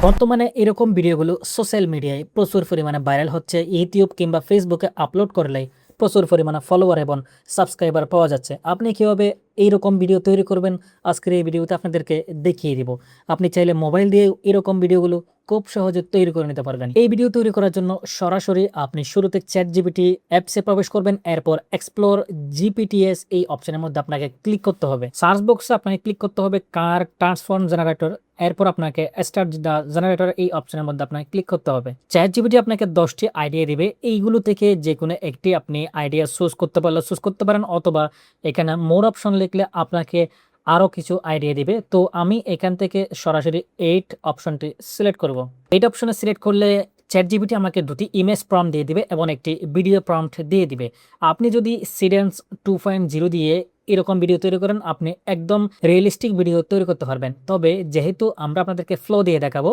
বর্তমানে এরকম ভিডিওগুলো সোশ্যাল মিডিয়ায় প্রচুর পরিমাণে ভাইরাল হচ্ছে। ইউটিউব কিংবা ফেসবুকে আপলোড করলেই প্রচুর পরিমাণে ফলোয়ার এবং সাবস্ক্রাইবার পাওয়া যাচ্ছে। আপনি কিভাবে এইরকম ভিডিও তৈরি করবেন আজকের এই ভিডিওতে আপনাদেরকে দেখিয়ে দিব। আপনি চাইলে মোবাইল দিয়ে এরকম ভিডিওগুলো খুব সহজে তৈরি করে নিতে পারবেন। এই ভিডিও তৈরি করার জন্য সরাসরি আপনি শুরুতে চ্যাটজিপিটি অ্যাপসে প্রবেশ করবেন। এরপর এক্সপ্লোর জিপিটিএস এই অপশনের মধ্যে আপনাকে ক্লিক করতে হবে। সার্চ বক্সে আপনাকে ক্লিক করতে হবে কার ট্রান্সফর্ম জেনারেটর। এরপর আপনাকে স্টার্ট দ্য জেনারেটর এই অপশনের মধ্যে আপনাকে ক্লিক করতে হবে। চ্যাটজিপিটি আপনাকে 10টি আইডিয়া দিবে। এইগুলো থেকে যে কোনো একটি আপনি আইডিয়া চুজ করতে পারলে চুজ করতে পারেন, অথবা এখানে মোর অপশন লিখলে আপনাকে আরও কিছু আইডিয়া দিবে। তো আমি এখান থেকে সরাসরি 8 অপশনটি সিলেক্ট করব। 8 অপশনে সিলেক্ট করলে চ্যাটজিপিটি আমাকে দুটি ইমেজ প্রম্পট দিয়ে দিবে এবং একটি ভিডিও প্রম্পট দিয়ে দিবে। আপনি যদি সিডেন্স 2.0 দিয়ে এরকম ভিডিও তৈরি করেন, আপনি একদম রিয়েলিস্টিক ভিডিও তৈরি করতে পারবেন। তবে যেহেতু আমরা আপনাদেরকে ফ্লো দিয়ে দেখাবো,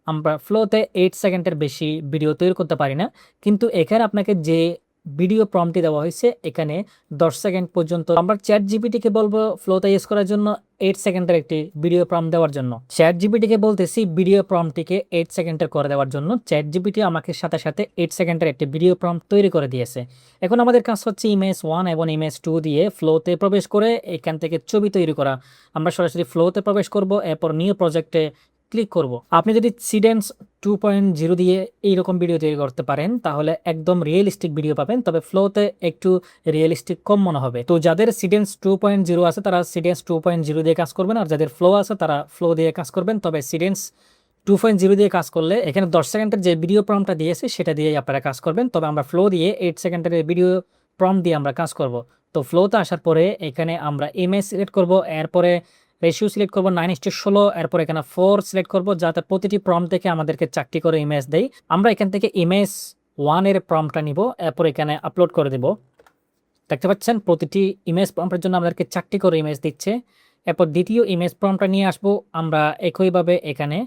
আমরা ফ্লোতে 8 সেকেন্ডের বেশি ভিডিও তৈরি করতে পারি না। কিন্তু এখানে আপনাকে যে ভিডিও প্রম্পটটি দেওয়া হয়েছে এখানে 10 সেকেন্ড পর্যন্ত। আমরা চ্যাট জিপিটিকে বলবো ফ্লোতে ইউজ করার জন্য 8 সেকেন্ডের একটি ভিডিও প্রম্পট দেওয়ার জন্য। চ্যাট জিপিটিকে বলতেছি ভিডিও প্রম্পটটিকে 8 সেকেন্ডের করে দেওয়ার জন্য। চ্যাট জিপিটি আমাকে সাথে সাথে 8 সেকেন্ডের একটি ভিডিও প্রম্পট তৈরি করে দিয়েছে। এখন আমাদের কাজ হচ্ছে ইমেজ 1 এবং ইমেজ 2 দিয়ে ফ্লোতে প্রবেশ করে এখান থেকে ছবি তৈরি করা। আমরা সরাসরি ফ্লোতে প্রবেশ করব, এরপর নিউ প্রজেক্টে ক্লিক করব। আপনি যদি সিডেন্স 2.0 দিয়ে এইরকম ভিডিও তৈরি করতে পারেন তাহলে একদম রিয়েলিস্টিক ভিডিও পাবেন, তবে ফ্লোতে একটু রিয়েলিস্টিক কম মনে হবে। তো যাদের সিডেন্স 2.0 আছে তারা সিডেন্স 2.0 দিয়ে কাজ করবেন, আর যাদের ফ্লো আছে তারা ফ্লো দিয়ে কাজ করবেন। তবে সিডেন্স 2.0 দিয়ে কাজ করলে এখানে 10 সেকেন্ডের যে ভিডিও প্রম্পটটা দিয়েছে সেটা দিয়েই আপনারা কাজ করবেন। তবে আমরা ফ্লো দিয়ে 8 সেকেন্ডের ভিডিও প্রম্পট দিয়ে আমরা কাজ করব। তো ফ্লোতে আসার পরে এখানে আমরা ইমেজ সিলেক্ট করব, এরপরে রেশিও সিলেক্ট করবো 9:16, এরপর এখানে 4 সিলেক্ট করব যাতে প্রতিটি প্রম্পট থেকে আমাদেরকে 4টি করে ইমেজ দেয়। আমরা এখান থেকে ইমেজ 1 এর প্রম্পটটা নিব, এরপর এখানে আপলোড করে দেব। দেখতে পাচ্ছেন প্রতিটি ইমেজ প্রম্পটের জন্য আমাদেরকে 4টি করে ইমেজ দিচ্ছে। এরপর দ্বিতীয় ইমেজ প্রম্পটটা নিয়ে আসবো, আমরা একইভাবে এখানে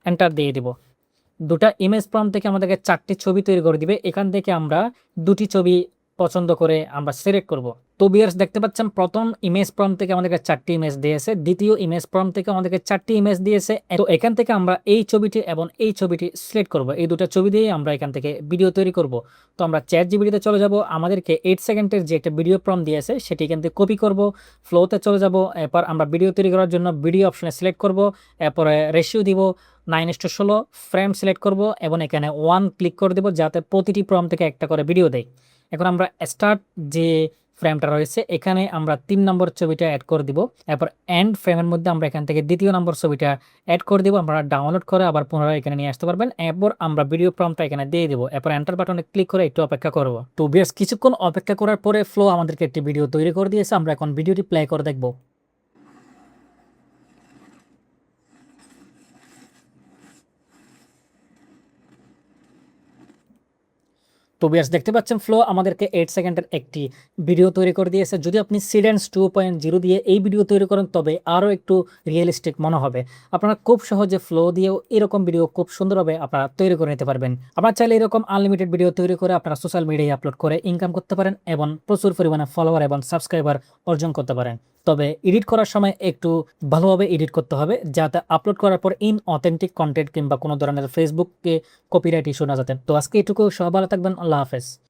এন্টার দিয়ে দিব। দুটা ইমেজ প্রম্পট থেকে আমাদেরকে 4টি ছবি তৈরি করে দিবে। এখান থেকে আমরা দুটি ছবি পছন্দ করে আমরা সিলেক্ট করব। তো ভিউয়ার্স দেখতে পাচ্ছেন প্রথম ইমেজ প্রম্পট থেকে আমাদেরকে 4টি ইমেজ দিয়েছে, দ্বিতীয় ইমেজ প্রম্পট থেকে আমাদেরকে 4টি ইমেজ দিয়েছে। তো এখান থেকে আমরা এই ছবিটি এবং এই ছবিটি সিলেক্ট করব। এই দুটো ছবি দিয়ে আমরা এখান থেকে ভিডিও তৈরি করব। তো আমরা চ্যাট জিপিটিতে চলে যাব, আমাদেরকে 8 সেকেন্ডের যে একটা ভিডিও প্রম্পট দিয়েছে সেটি এখান থেকে কপি করব, ফ্লোতে চলে যাব। এরপর আমরা ভিডিও তৈরি করার জন্য ভিডিও অপশনে সিলেক্ট করব, এরপরে রেশিও দিব 9:16, ফ্রেম সিলেক্ট করব এবং এখানে 1 ক্লিক করে দেব যাতে প্রতিটি প্রম্পট থেকে একটা করে ভিডিও দেয়। এখন আমরা স্টার্ট যে ফ্রেমটা রয়েছে এখানে আমরা 3 নম্বর ছবিটা অ্যাড করে দিব। এরপর এন্ড ফ্রেমের মধ্যে আমরা এখান থেকে 2য় নম্বর ছবিটা অ্যাড করে দিব। আপনারা ডাউনলোড করে আবার পুনরায় এখানে নিয়ে আসতে পারবেন। এরপর আমরা ভিডিও প্রম্পটটা এখানে দিয়ে দিব। এরপর এন্টার বাটনে ক্লিক করে একটু অপেক্ষা করব। তো বেশ কিছুক্ষণ অপেক্ষা করার পরে ফ্লো আমাদেরকে একটি ভিডিও তৈরি করে দিয়েছে। আমরা এখন ভিডিওটি প্লে করে দেখব। তো বেশ দেখতে পাচ্ছেন ফ্লো আমাদেরকে 8 সেকেন্ডের একটি ভিডিও তৈরি করে দিয়েছে। যদি আপনি সিডেন্স 2.0 দিয়ে এই ভিডিও তৈরি করেন তবে আরও একটু রিয়েলিস্টিক মনে হবে। আপনারা খুব সহজে ফ্লো দিয়েও এরকম ভিডিও খুব সুন্দরভাবে আপনারা তৈরি করে নিতে পারবেন। আপনারা চাইলে এরকম আনলিমিটেড ভিডিও তৈরি করে আপনারা সোশ্যাল মিডিয়ায় আপলোড করে ইনকাম করতে পারেন এবং প্রচুর পরিমাণে ফলোয়ার এবং সাবস্ক্রাইবার অর্জন করতে পারেন। তবে এডিট করার সময় একটু ভালোভাবে এডিট করতে হবে যাতে আপলোড করার পর অথেন্টিক কন্টেন্ট কিংবা কোনো ধরনের ফেসবুককে কপিরাইট ইস্যু না যেতেন। তো আজকে এটুকু, সবাই ভালো থাকবেন। আল্লাহ হাফেজ।